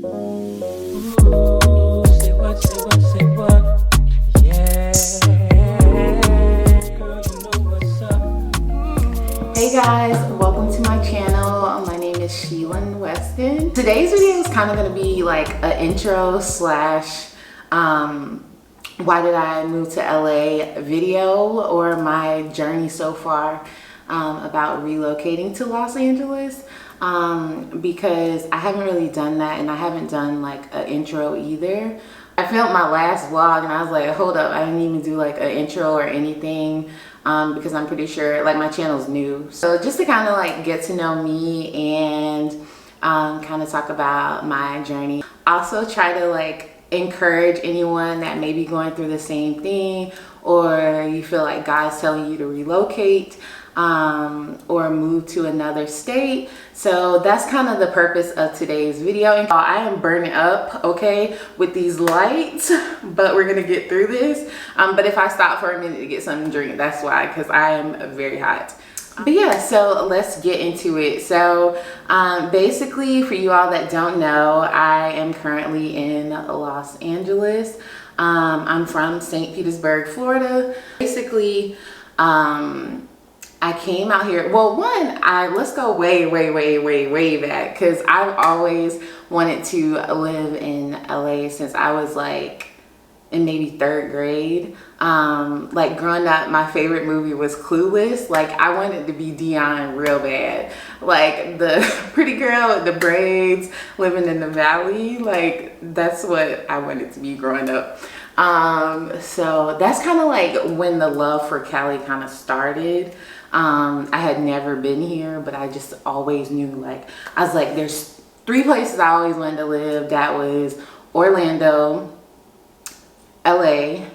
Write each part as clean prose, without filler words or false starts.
Ooh, say what, say what, say what? Yeah, girl, you know what's up. Hey guys, welcome to my channel. My name is Sheila Weston. Today's video is kind of going to be like an intro slash why did I move to LA video, or my journey so far about relocating to Los Angeles, because I haven't really done that, and I haven't done like an intro either. I filmed my last vlog and I was like, hold up, I didn't even do like an intro or anything, because I'm pretty sure like my channel's new. So just to kind of like get to know me and kind of talk about my journey. Also try to like encourage anyone that may be going through the same thing, or you feel like God's telling you to relocate or move to another state. So that's kind of the purpose of today's video. And I am burning up, okay, with these lights, but we're gonna get through this. But if I stop for a minute to get something to drink, that's why, because I am very hot. But yeah, so let's get into it. So basically, for you all that don't know, I am currently in Los Angeles. I'm from St. Petersburg, Florida. Basically, I came out here, well, let's go way back, because I've always wanted to live in LA since I was like in maybe 3rd grade. Like growing up, my favorite movie was Clueless. Like I wanted to be Dion real bad, like the pretty girl with the braids living in the valley. Like that's what I wanted to be growing up. So that's kind of like when the love for Cali kind of started. I had never been here, but I just always knew, like, I was like, there's 3 places I always wanted to live. That was Orlando, LA,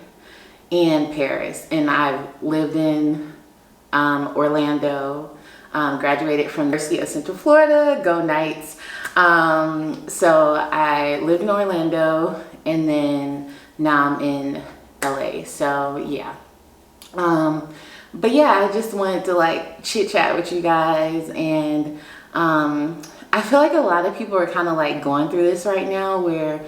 and Paris. And I've lived in Orlando, graduated from the University of Central Florida, go Knights. So I lived in Orlando, and then now I'm in LA. So yeah. But yeah, I just wanted to like chit chat with you guys, and I feel like a lot of people are kind of like going through this right now, where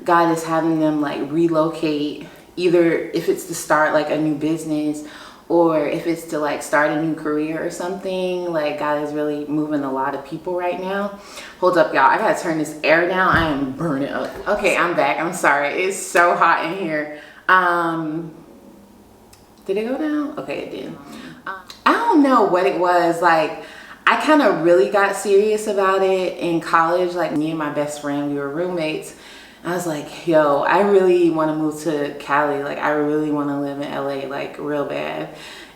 God is having them like relocate, either if it's to start like a new business, or if it's to like start a new career or something. Like God is really moving a lot of people right now. Hold up, y'all, I gotta turn this air down. I am burning up. Okay, I'm back. I'm sorry, it's so hot in here. Did it go down? Okay, it did. I don't know what it was. Like, I kind of really got serious about it in college. Like, me and my best friend, we were roommates. I was like, yo, I really want to move to Cali. Like, I really want to live in LA, like, real bad.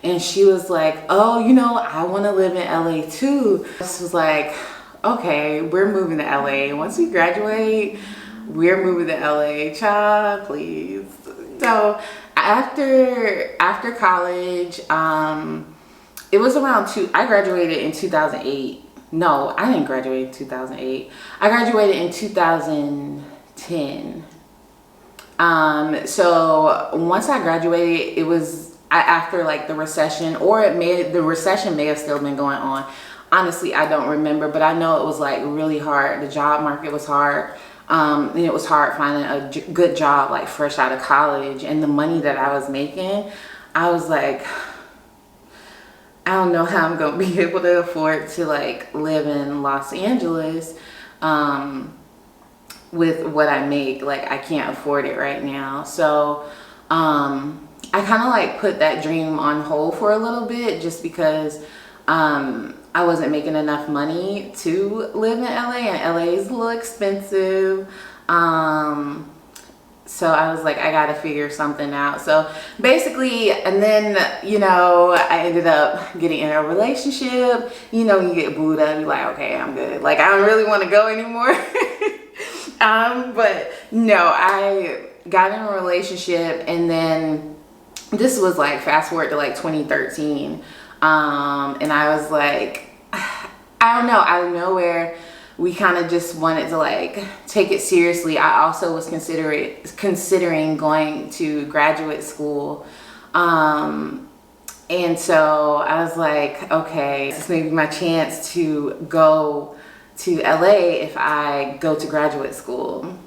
And she was like, oh, you know, I want to live in LA too. This was like, okay, we're moving to LA. Once we graduate, we're moving to LA. Child, please. So after college, it was around I graduated in 2008. No, I didn't graduate in 2008. I graduated in 2010. So once I graduated, it was after like the recession, or the recession may have still been going on. Honestly, I don't remember, but I know it was like really hard. The job market was hard. And it was hard finding a good job like fresh out of college, and the money that I was making, I was like, I don't know how I'm gonna be able to afford to like live in Los Angeles with what I make. Like I can't afford it right now. So I kind of like put that dream on hold for a little bit, just because I wasn't making enough money to live in LA, and LA is a little expensive. So I was like, I gotta figure something out. So basically, and then, you know, I ended up getting in a relationship. You know, you get booed up, you're like, okay, I'm good. Like, I don't really want to go anymore. But no, I got in a relationship, and then this was like fast forward to like 2013. And I was like, I don't know, out of nowhere, we kind of just wanted to like take it seriously. I also was considering going to graduate school. And so I was like, okay, this may be my chance to go to LA if I go to graduate school.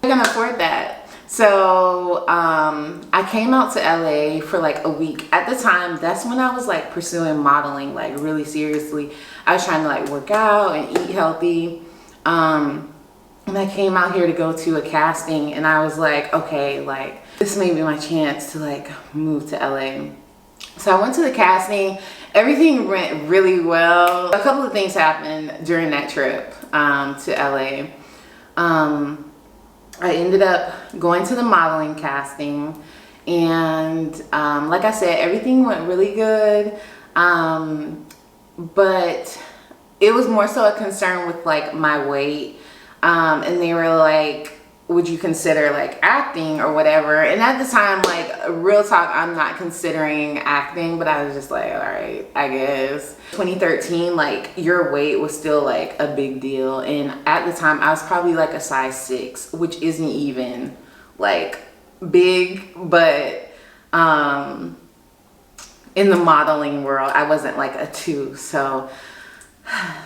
I can afford that. So I came out to LA for like a week. At the time, that's when I was like pursuing modeling like really seriously. I was trying to like work out and eat healthy. And I came out here to go to a casting, and I was like, okay, like this may be my chance to like move to LA. So I went to the casting. Everything went really well. A couple of things happened during that trip to LA. I ended up going to the modeling casting, and like I said, everything went really good. But it was more so a concern with like my weight. And they were like, would you consider like acting or whatever? And at the time, like real talk, I'm not considering acting, but I was just like, all right, I guess. 2013, like your weight was still like a big deal. And at the time I was probably like a size 6, which isn't even like big, but in the modeling world, I wasn't like a 2. So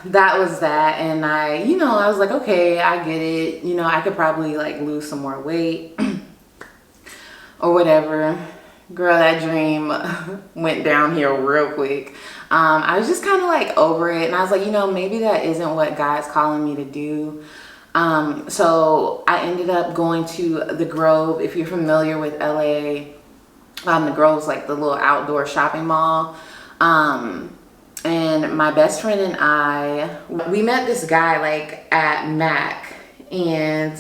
that was that. And I was like, okay, I get it. I could probably like lose some more weight or whatever. Girl, that dream went downhill real quick. I was just kind of like over it. And I was like, maybe that isn't what God's calling me to do. So I ended up going to the Grove. If you're familiar with LA, the Grove's like the little outdoor shopping mall. And my best friend and I, we met this guy like at Mac, and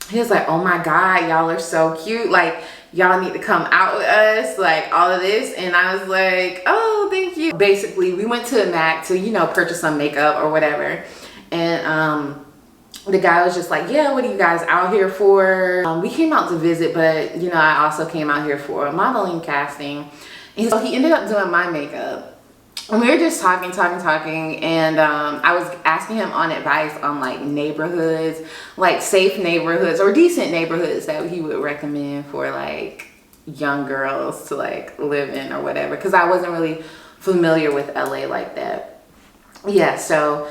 he was like, oh my God, y'all are so cute. Like, y'all need to come out with us, like all of this. And I was like, oh, thank you. Basically, we went to Mac to, purchase some makeup or whatever. And the guy was just like, yeah, what are you guys out here for? We came out to visit, but, I also came out here for a modeling casting. And so he ended up doing my makeup. And we were just talking, and I was asking him on advice on like neighborhoods, like safe neighborhoods or decent neighborhoods that he would recommend for like young girls to like live in or whatever, because I wasn't really familiar with LA like that. Yeah, so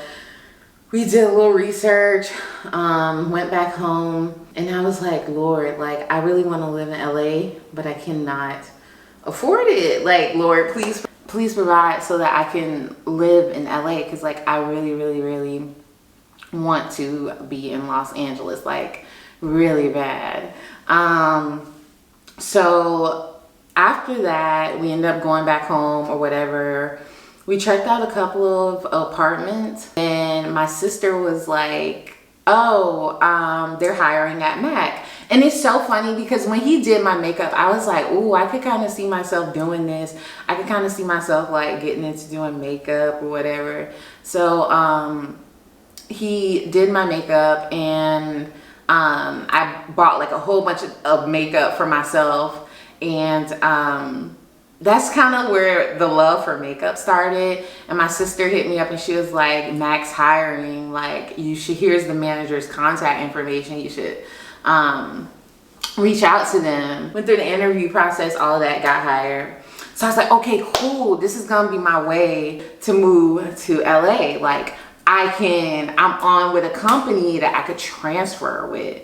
we did a little research, went back home, and I was like, Lord, like I really want to live in LA, but I cannot afford it. Like, Lord, please provide so that I can live in LA, because like I really want to be in Los Angeles, like really bad. So after that, we ended up going back home or whatever. We checked out a couple of apartments, and my sister was like, oh, they're hiring at Mac. And it's so funny because when he did my makeup, I was like, ooh, I could kind of see myself doing this. I could kind of see myself like getting into doing makeup or whatever. So he did my makeup, and I bought like a whole bunch of makeup for myself. And that's kind of where the love for makeup started. And my sister hit me up and she was like, Mac's hiring, like here's the manager's contact information, you should reach out to them. Went through the interview process, all of that, got hired. So I was like, okay, cool, this is gonna be my way to move to LA. Like I'm on with a company that I could transfer with.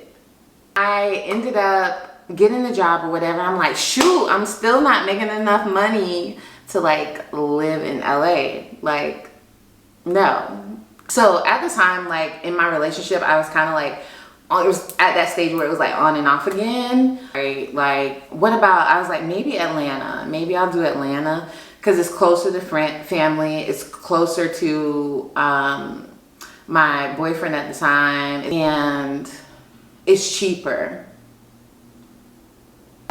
I ended up getting the job or whatever. I'm like, shoot, I'm still not making enough money to like live in LA. Like, no. So at the time, like in my relationship, I was kind of like, it was at that stage where it was like on and off again. Right? Like, what about, I was like, maybe Atlanta. Maybe I'll do Atlanta because it's closer to family. It's closer to my boyfriend at the time, and it's cheaper.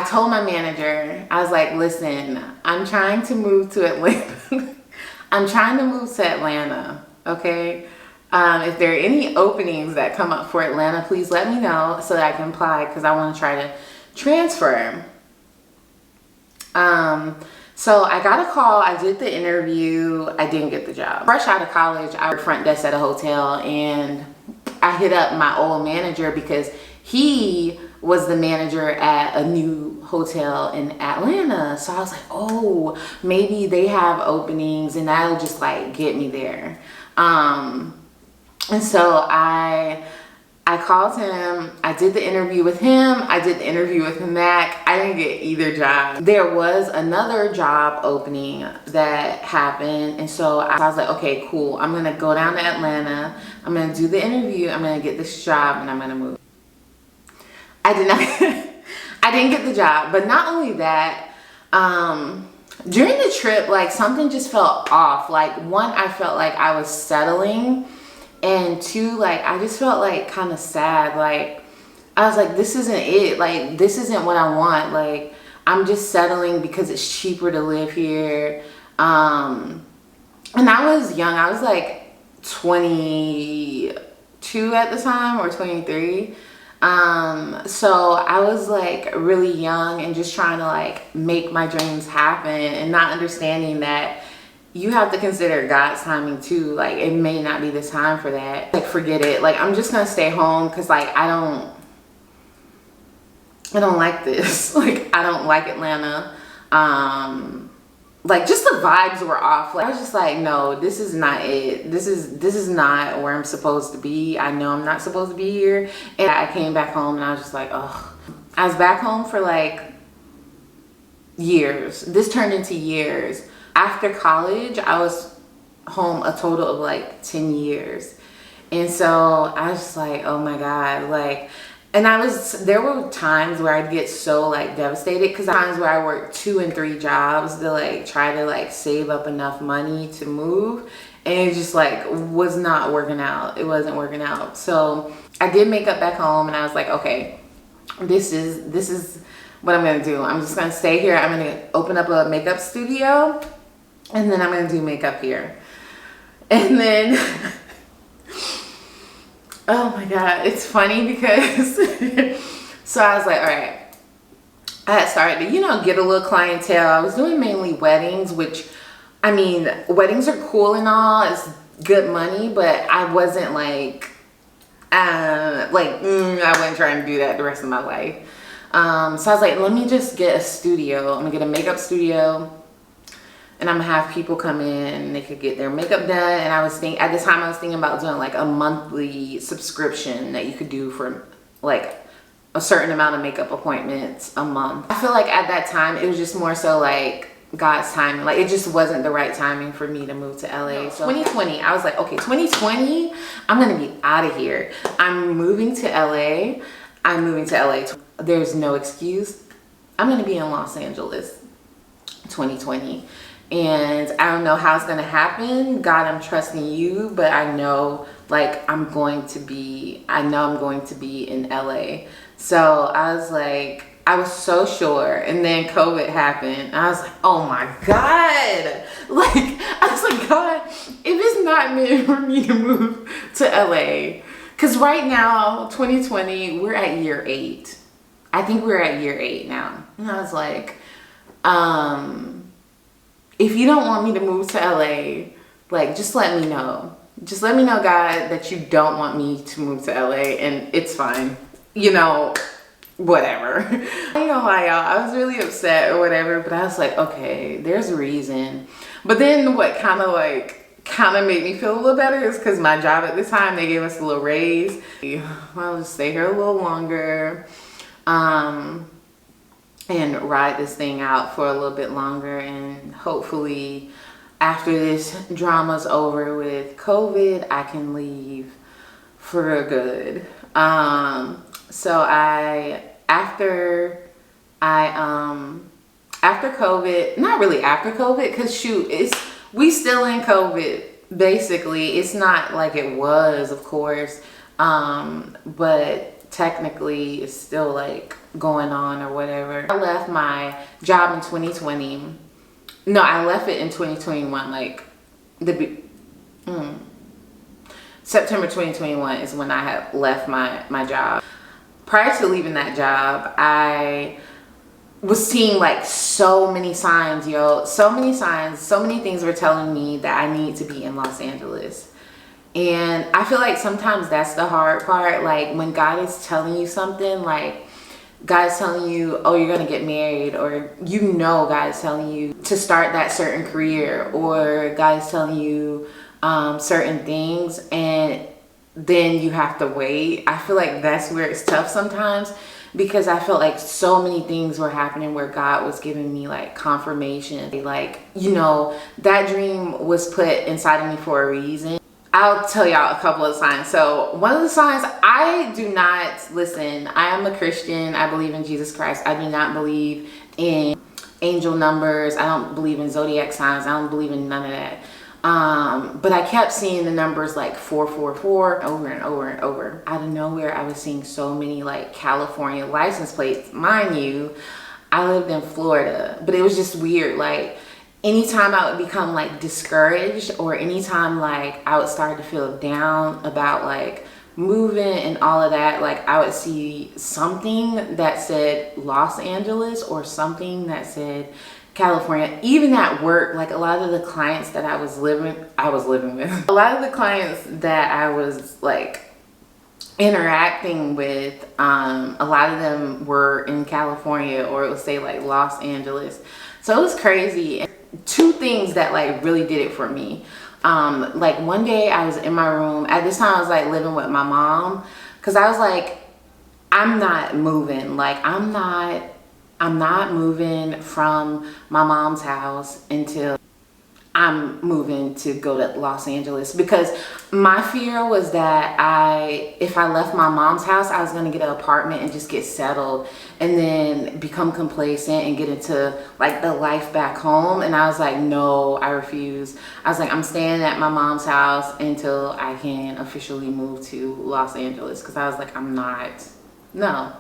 I told my manager, I was like, listen, I'm trying to move to Atlanta. I'm trying to move to Atlanta, okay? If there are any openings that come up for Atlanta, please let me know so that I can apply, because I want to try to transfer. So I got a call, I did the interview, I didn't get the job. Fresh out of college, I worked front desk at a hotel, and I hit up my old manager because he was the manager at a new hotel in Atlanta. So I was like, oh, maybe they have openings and that'll just like get me there. And so I called him. I did the interview with him. I did the interview with Mac. I didn't get either job. There was another job opening that happened. And so I was like, okay, cool. I'm going to go down to Atlanta. I'm going to do the interview. I'm going to get this job and I'm going to move. I did not, I didn't get the job. But not only that, during the trip, like something just felt off. Like one, I felt like I was settling. And two, like, I just felt like kind of sad. Like, I was like, this isn't it. Like, this isn't what I want. Like, I'm just settling because it's cheaper to live here. And I was young. I was like 22 at the time or 23. So I was like really young and just trying to like make my dreams happen and not understanding that you have to consider God's timing too. Like, it may not be the time for that. Like, forget it. Like, I'm just gonna stay home because like I don't like this. Like, I don't like Atlanta. Like, just the vibes were off. Like, I was just like, no, this is not it. This is not where I'm supposed to be. I know I'm not supposed to be here. And I came back home and I was just like, oh. I was back home for like years. This turned into years. After college, I was home a total of like 10 years. And so I was just like, oh my God, like, and there were times where I'd get so like devastated because times where I worked 2 and 3 jobs to like try to like save up enough money to move. And it just like was not working out. It wasn't working out. So I did makeup back home and I was like, okay, this is what I'm gonna do. I'm just gonna stay here. I'm gonna open up a makeup studio. And then I'm going to do makeup here. And then, oh my God, it's funny because, so I was like, all right, I had started to, get a little clientele. I was doing mainly weddings, which, I mean, weddings are cool and all. It's good money, but I wasn't like, I wasn't trying to do that the rest of my life. So I was like, let me just get a studio. I'm going to get a makeup studio. And I'm gonna have people come in and they could get their makeup done. And I was thinking, at the time I was thinking about doing like a monthly subscription that you could do for like a certain amount of makeup appointments a month. I feel like at that time, it was just more so like God's timing. Like, it just wasn't the right timing for me to move to LA. So 2020, I was like, okay, 2020, I'm gonna be out of here. I'm moving to LA. I'm moving to LA. There's no excuse. I'm gonna be in Los Angeles 2020. And I don't know how it's gonna happen. God, I'm trusting you, but I know like I'm going to be in LA. So I was like, I was so sure. And then COVID happened. I was like, oh my God. Like, I was like, God, if it's not meant for me to move to LA. Cause right now, 2020, we're at year 8. I think we're at year 8 now. And I was like, if you don't want me to move to LA, like, just let me know. Just let me know, God, that you don't want me to move to LA, and it's fine. Whatever. I ain't gonna lie, y'all. I was really upset or whatever, but I was like, okay, there's a reason. But then what kind of made me feel a little better is because my job at the time, they gave us a little raise. I'll just stay here a little longer. And ride this thing out for a little bit longer, and hopefully after this drama's over with COVID, I can leave for good. So after COVID, not really after COVID, because shoot, we still in COVID basically. It's not like it was, of course, but technically it's still like going on or whatever. I left my job in 2020. No, I left it in 2021. Like September 2021 is when I had left my job. Prior to leaving that job, I was seeing like so many signs, so many signs, so many things were telling me that I need to be in Los Angeles. And I feel like sometimes that's the hard part. Like, when God is telling you something, like God's telling you, oh, you're going to get married, or God is telling you to start that certain career, or God is telling you certain things, and then you have to wait. I feel like that's where it's tough sometimes, because I felt like so many things were happening where God was giving me like confirmation. Like, you know, that dream was put inside of me for a reason. I'll tell y'all a couple of signs. So one of the signs, I do not, listen, I am a Christian. I believe in Jesus Christ. I do not believe in angel numbers. I don't believe in zodiac signs. I don't believe in none of that. But I kept seeing the numbers like 444 over and over and over. Out of nowhere, I was seeing so many like California license plates. Mind you, I lived in Florida, but it was just weird. Like anytime I would become like discouraged, or anytime like I would start to feel down about like moving and all of that, like I would see something that said Los Angeles or something that said California. Even at work, like a lot of the clients that I was living with, a lot of the clients that I was like interacting with, a lot of them were in California, or it would say like Los Angeles. So it was crazy. And two things that like really did it for me. Like one day I was in my room. At this time I was like living with my mom, because I was like, I'm not moving. Like I'm not moving from my mom's house until I'm moving to go to Los Angeles, because my fear was that if I left my mom's house, I was going to get an apartment and just get settled and then become complacent and get into like the life back home. And I was like, no, I refuse. I was like, I'm staying at my mom's house until I can officially move to Los Angeles, because I was like, no.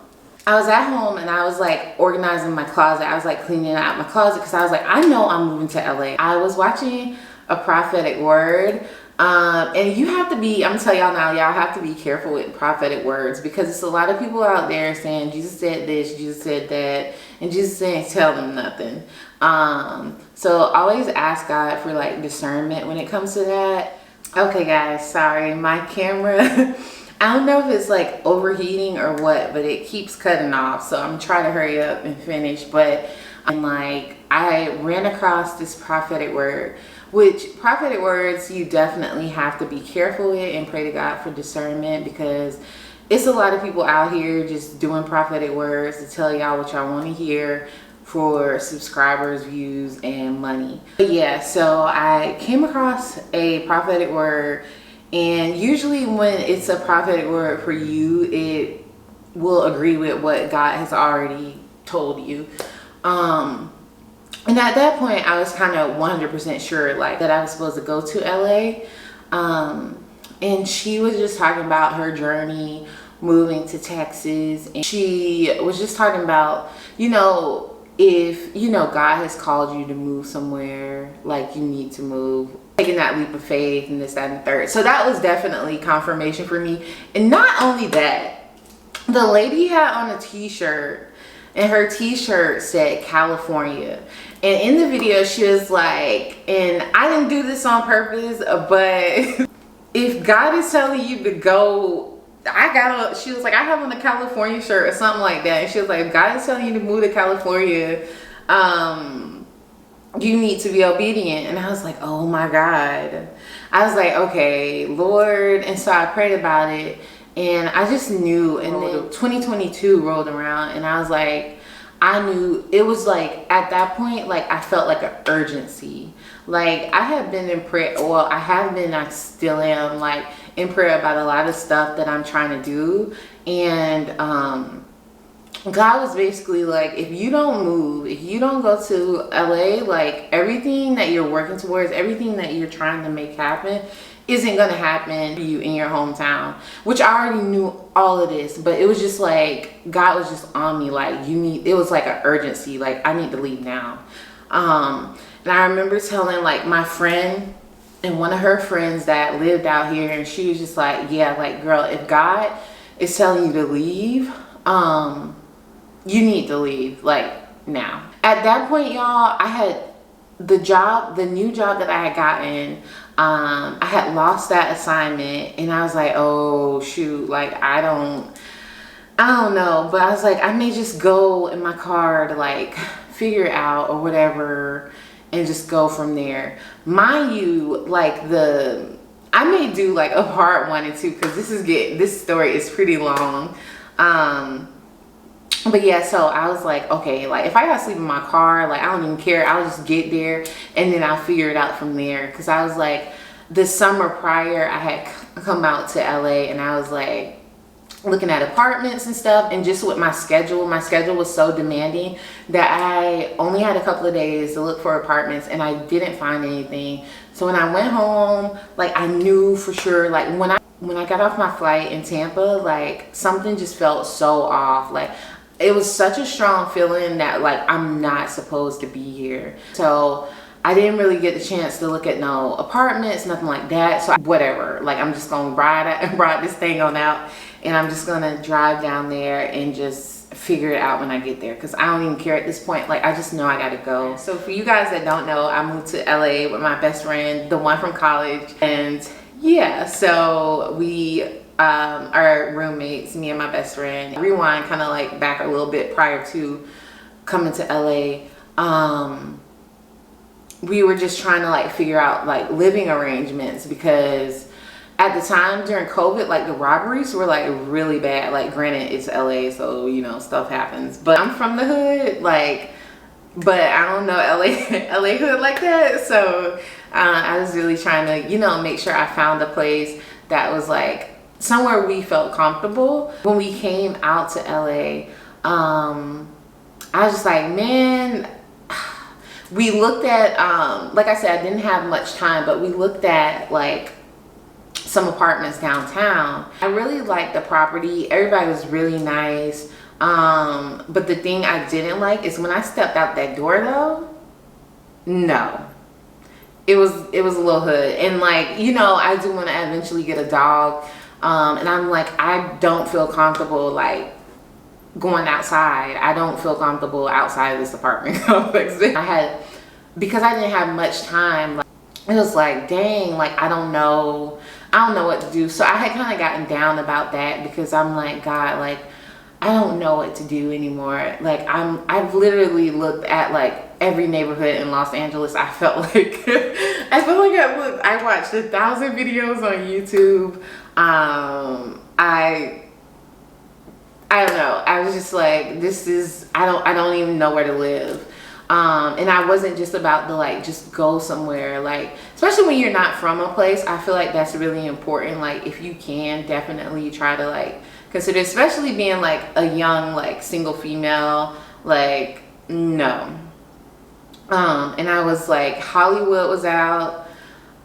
I was at home and I was like organizing my closet. I was like cleaning out my closet, because I was like, I know I'm moving to LA. I was watching a prophetic word. And you have to be, I'm gonna tell y'all now, y'all have to be careful with prophetic words, because it's a lot of people out there saying Jesus said this, Jesus said that, and Jesus didn't tell them nothing. So always ask God for like discernment when it comes to that. Okay guys, sorry, my camera I don't know if it's like overheating or what, but it keeps cutting off. So I'm trying to hurry up and finish. But I ran across this prophetic word, which prophetic words you definitely have to be careful with and pray to God for discernment, because it's a lot of people out here just doing prophetic words to tell y'all what y'all want to hear for subscribers, views, and money. But yeah, so I came across a prophetic word. And usually when it's a prophetic word for you, it will agree with what God has already told you. And at that point, I was kind of 100% sure like that I was supposed to go to LA. And she was just talking about her journey moving to Texas. And she was just talking about, you know, if, you know, God has called you to move somewhere, like you need to move. Taking that leap of faith and this, that, and the third. So that was definitely confirmation for me. And not only that, the lady had on a t-shirt, and her t-shirt said California. And in the video she was like, and I didn't do this on purpose, but if God is telling you to go, she was like, I have on a California shirt or something like that. And she was like, if God is telling you to move to California, you need to be obedient. And I was like, oh my God. I was like, okay, Lord. And so I prayed about it, and I just knew. And then 2022 rolled around, and I was like, I knew. It was like at that point, like I felt like an urgency. Like I had been in prayer, well, I have been, I still am like in prayer about a lot of stuff that I'm trying to do. And God was basically like, if you don't move, if you don't go to LA, like everything that you're working towards, everything that you're trying to make happen isn't going to happen for you in your hometown. Which I already knew all of this, but it was just like, God was just on me like, it was like an urgency, like I need to leave now. And I remember telling like my friend and one of her friends that lived out here, and she was just like, yeah, like girl, if God is telling you to leave, you need to leave like now. At that point, y'all, I had the new job that I had gotten. I had lost that assignment, and I was like, oh shoot, like I don't know, but I was like, I may just go in my car to like figure it out or whatever and just go from there. Mind you, like the I may do like a part 1 and 2 because this story is pretty long. But yeah, so I was like, okay, like if I gotta sleep in my car, like I don't even care, I'll just get there and then I'll figure it out from there. Because I was like, the summer prior I had come out to LA and I was like looking at apartments and stuff, and just with my schedule was so demanding that I only had a couple of days to look for apartments and I didn't find anything. So when I went home, like I knew for sure, like when I got off my flight in Tampa, like something just felt so off. Like it was such a strong feeling that like I'm not supposed to be here. So I didn't really get the chance to look at no apartments, nothing like that. So whatever, like I'm just gonna ride this thing on out, and I'm just gonna drive down there and just figure it out when I get there, because I don't even care at this point. Like I just know I gotta go. So for you guys that don't know, I moved to LA with my best friend, the one from college, and yeah, so we are roommates, me and my best friend. Rewind kind of like back a little bit prior to coming to LA. We were just trying to like figure out like living arrangements, because at the time during COVID, like the robberies were like really bad. Like granted, it's LA, so you know stuff happens, but I'm from the hood, like, but I don't know LA hood like that. So I was really trying to, you know, make sure I found a place that was like somewhere we felt comfortable. When we came out to LA, I was just like, man, we looked at like I said, I didn't have much time, but we looked at like some apartments downtown. I really liked the property. Everybody was really nice. But the thing I didn't like is when I stepped out that door though, no. It was a little hood. And like, you know, I do want to eventually get a dog. And I'm like, I don't feel comfortable like going outside. I don't feel comfortable outside of this apartment complex. Because I didn't have much time, like, it was like, dang, like I don't know what to do. So I had kind of gotten down about that, because I'm like, God, like I don't know what to do anymore. Like I've literally looked at like every neighborhood in Los Angeles. I felt like I watched 1,000 videos on YouTube. I don't know. I was just like, I don't even know where to live. And I wasn't just about to like just go somewhere, like especially when you're not from a place. I feel like that's really important. Like if you can, definitely try to like consider, especially being like a young like single female, like no. And I was like, Hollywood was out.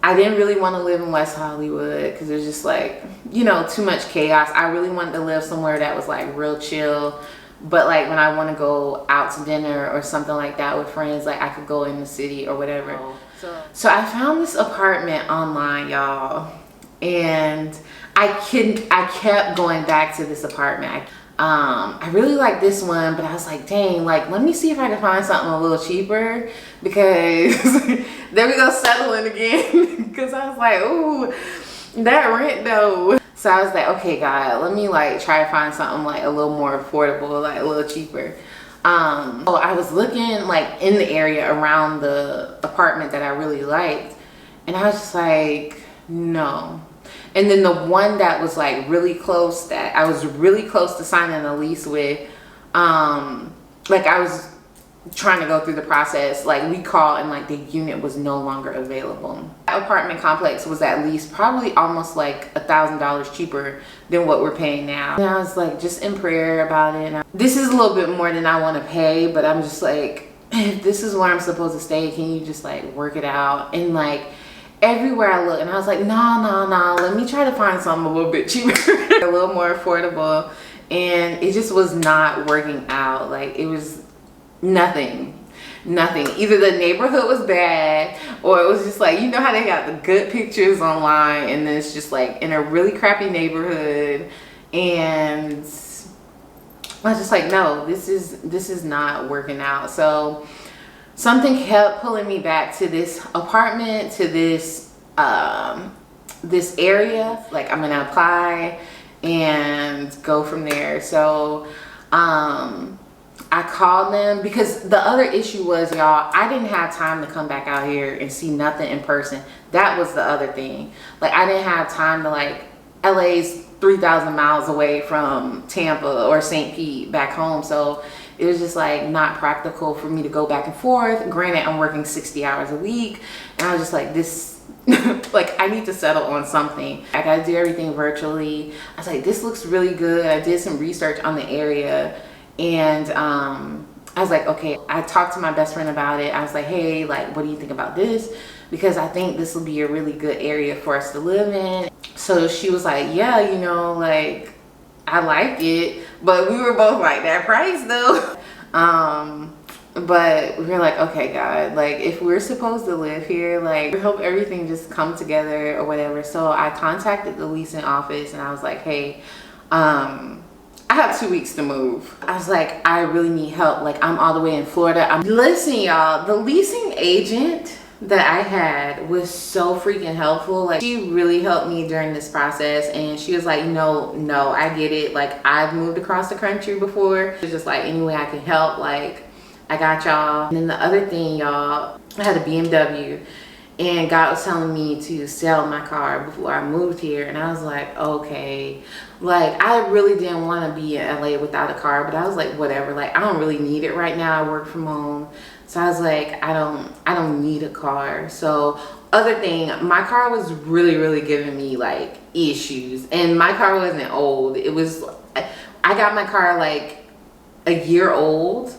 I didn't really want to live in West Hollywood because it was just like, you know, too much chaos. I really wanted to live somewhere that was like real chill. But like when I want to go out to dinner or something like that with friends, like I could go in the city or whatever. So I found this apartment online, y'all. And I kept going back to this apartment. I really like this one, but I was like, dang, like let me see if I can find something a little cheaper, because there we go settling again. Because I was like, ooh, that rent though. So I was like, okay, God, let me like try to find something like a little more affordable, like a little cheaper. So I was looking like in the area around the apartment that I really liked, and I was just like, no. And then the one that was like really close, that I was really close to signing a lease with, like I was trying to go through the process, like we called and like the unit was no longer available. That apartment complex was at least probably almost like $1,000 cheaper than what we're paying now. And I was like just in prayer about it. And this is a little bit more than I want to pay, but I'm just like, if this is where I'm supposed to stay, can you just like work it out? And like everywhere I look, and I was like, no, let me try to find something a little bit cheaper, a little more affordable. And it just was not working out. Like it was nothing. Either the neighborhood was bad, or it was just like, you know how they got the good pictures online and then it's just like in a really crappy neighborhood. And I was just like, no, this is not working out. So something kept pulling me back to this apartment, to this this area. Like I'm gonna apply and go from there. So I called them because the other issue was, y'all, I didn't have time to come back out here and see nothing in person. That was the other thing. Like, I didn't have time to, like, LA's 3,000 miles away from Tampa or St. Pete back home. So it was just like not practical for me to go back and forth. Granted, I'm working 60 hours a week. And I was just like, this, like, I need to settle on something. I gotta do everything virtually. I was like, this looks really good. I did some research on the area. And I was like, okay, I talked to my best friend about it. I was like, hey, like, what do you think about this? Because I think this will be a really good area for us to live in. So she was like, yeah, you know, like, I like it. But we were both like, that price though. But we were like, okay, God, like, if we're supposed to live here, like, I hope everything just come together or whatever. So I contacted the leasing office and I was like, hey, I have 2 weeks to move. I was like, I really need help. Like, I'm all the way in Florida. Listen, y'all, the leasing agent that I had was so freaking helpful. Like, she really helped me during this process. And she was like, no, I get it. Like, I've moved across the country before. It's just like, any way I can help, like, I got y'all. And then the other thing, y'all, I had a BMW. And God was telling me to sell my car before I moved here. And I was like, okay. Like, I really didn't want to be in LA without a car. But I was like, whatever. Like, I don't really need it right now. I work from home. So I was like, I don't need a car. So other thing, my car was really giving me, like, issues. And my car wasn't old. It was, I got my car, like, a year old.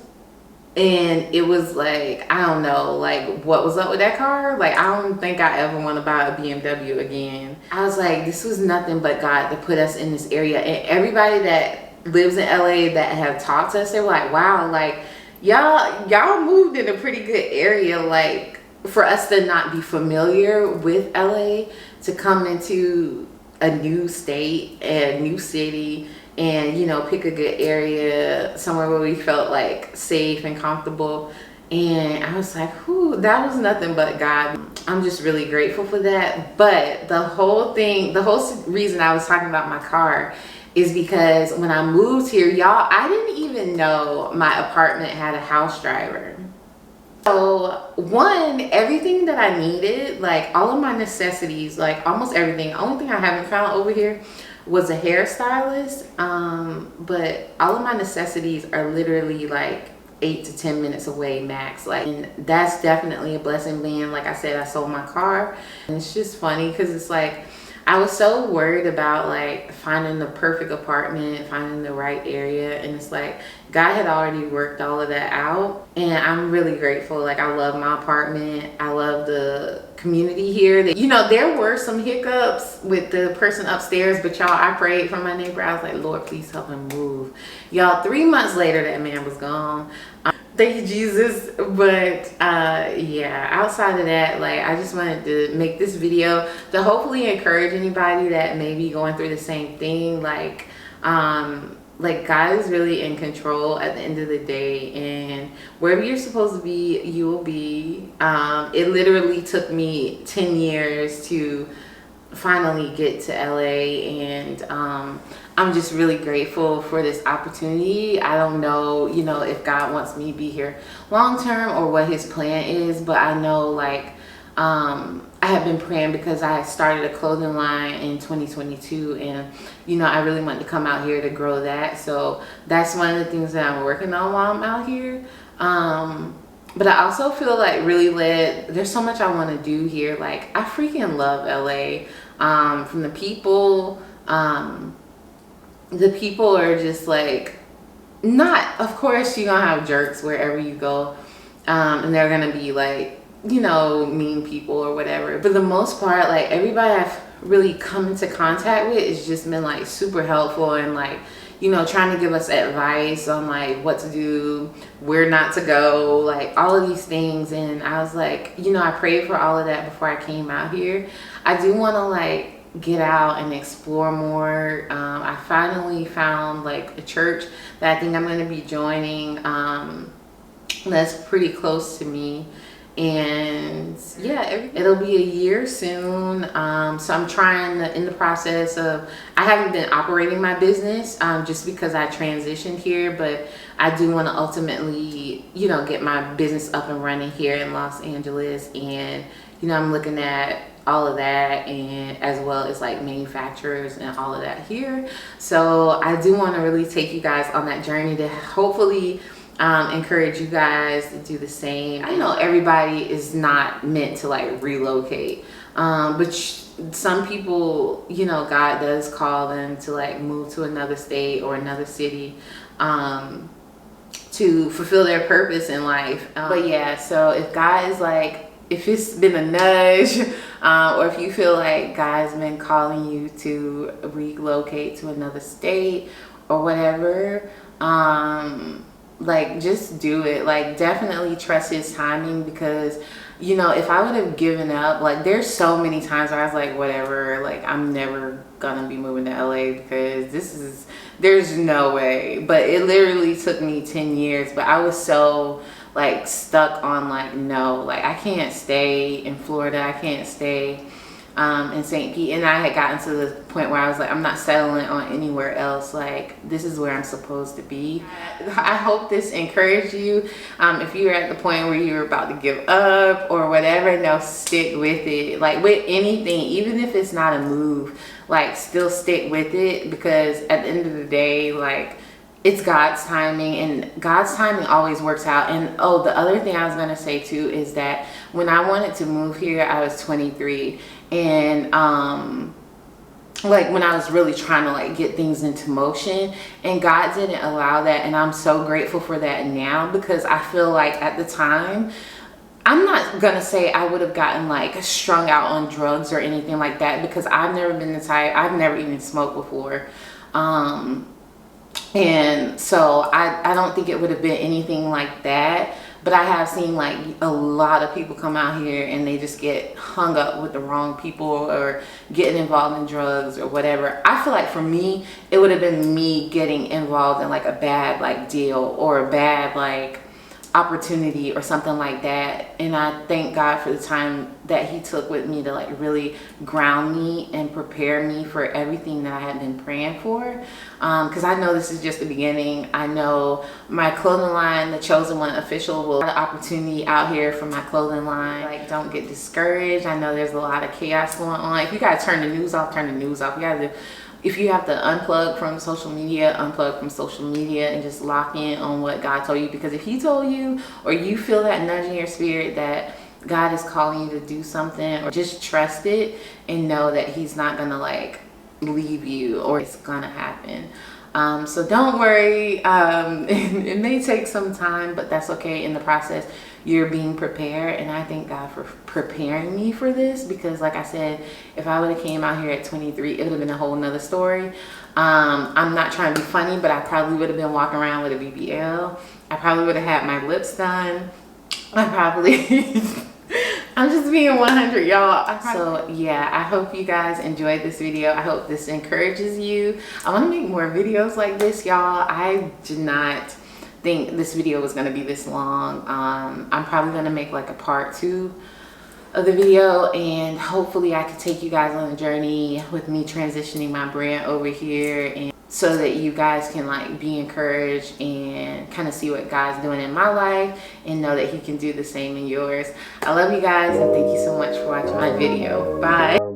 And it was like, I don't know, like, what was up with that car? Like, I don't think I ever want to buy a BMW again. I was like, this was nothing but God to put us in this area. And everybody that lives in LA that have talked to us, they were like, wow, like, y'all moved in a pretty good area. Like, for us to not be familiar with LA, to come into a new state, a new city, and, you know, pick a good area, somewhere where we felt like safe and comfortable. And I was like, whew, that was nothing but God. I'm just really grateful for that. But the whole reason I was talking about my car is because when I moved here, y'all, I didn't even know my apartment had a house driver. So one, everything that I needed, like all of my necessities, like almost everything, the only thing I haven't found over here was a hairstylist. But all of my necessities are literally like 8 to 10 minutes away max. Like, and that's definitely a blessing. Being, like I said, I sold my car. And it's just funny because it's like, I was so worried about like finding the perfect apartment, finding the right area. And it's like, God had already worked all of that out. And I'm really grateful. Like, I love my apartment. I love the community here. You know, there were some hiccups with the person upstairs, but y'all, I prayed for my neighbor. I was like, Lord, please help him move. Y'all, 3 months later, that man was gone. Thank you, Jesus. But yeah, outside of that, like, I just wanted to make this video to hopefully encourage anybody that may be going through the same thing. Like God is really in control at the end of the day, and wherever you're supposed to be, you will be. It literally took me 10 years to finally get to LA, and I'm just really grateful for this opportunity. I don't know, you know, if God wants me to be here long term or what his plan is, but I know, like, I have been praying because I started a clothing line in 2022, and, you know, I really wanted to come out here to grow that. So that's one of the things that I'm working on while I'm out here. But I also feel like really led. There's so much I want to do here. Like, I freaking love LA. From the people, the people are just like, not, of course you're gonna have jerks wherever you go, and they're gonna be like, you know, mean people or whatever. For the most part, like, everybody I've really come into contact with has just been like super helpful, and like, you know, trying to give us advice on like what to do, where not to go, like all of these things. And I was like, you know, I prayed for all of that before I came out here. I do want to like get out and explore more. I finally found like a church that I think I'm going to be joining, that's pretty close to me. And yeah, it'll be a year soon. So I'm trying to, in the process of, I haven't been operating my business just because I transitioned here, but I do want to ultimately, you know, get my business up and running here in Los Angeles. And you know, I'm looking at all of that, and as well as like manufacturers and all of that here. So I do want to really take you guys on that journey to hopefully encourage you guys to do the same. I know everybody is not meant to like relocate, but some people, you know, God does call them to like move to another state or another city to fulfill their purpose in life. But yeah, so if God is like, if it's been a nudge, or if you feel like God's been calling you to relocate to another state or whatever, like just do it. Like definitely trust his timing, because you know, if I would have given up, like there's so many times where I was like, whatever, like I'm never gonna be moving to LA because there's no way. But it literally took me 10 years, but I was so like stuck on like, no, like I can't stay in Florida, I can't stay in St. Pete. And I had gotten to the point where I was like, I'm not settling on anywhere else. Like this is where I'm supposed to be. I hope this encouraged you. If you're at the point where you're about to give up or whatever, no, stick with it. Like with anything, even if it's not a move, like still stick with it, because at the end of the day, like it's God's timing, and God's timing always works out. And oh, the other thing I was gonna say too is that when I wanted to move here, I was 23, and like when I was really trying to like get things into motion, and God didn't allow that, and I'm so grateful for that now, because I feel like at the time, I'm not gonna say I would have gotten like strung out on drugs or anything like that, because I've never been the type, I've never even smoked before. And so I don't think it would have been anything like that. But I have seen like a lot of people come out here and they just get hung up with the wrong people or getting involved in drugs or whatever. I feel like for me, it would have been me getting involved in like a bad like deal or a bad like opportunity or something like that. And I thank God for the time that he took with me to like really ground me and prepare me for everything that I had been praying for, because I know this is just the beginning. I know my clothing line, the Chosen One Official, will have an opportunity out here for my clothing line. Like don't get discouraged. I know there's a lot of chaos going on. If you gotta turn the news off, turn the news off. If you have to unplug from social media, unplug from social media and just lock in on what God told you. Because if he told you, or you feel that nudge in your spirit that God is calling you to do something, or just trust it and know that he's not gonna like leave you, or it's gonna happen. So don't worry, it may take some time, but that's okay. In the process, you're being prepared, and I thank God for preparing me for this, because like I said, if I would have came out here at 23, it would have been a whole nother story. I'm not trying to be funny, but I probably would have been walking around with a BBL. I probably would have had my lips done. I probably I'm just being 100, y'all. So yeah, I hope you guys enjoyed this video. I hope this encourages you. I want to make more videos like this, y'all. I did not think this video was going to be this long. I'm probably going to make like a part 2 of the video, and hopefully I could take you guys on a journey with me transitioning my brand over here, and so that you guys can like be encouraged and kind of see what God's doing in my life and know that he can do the same in yours. I love you guys, and thank you so much for watching my video. Bye.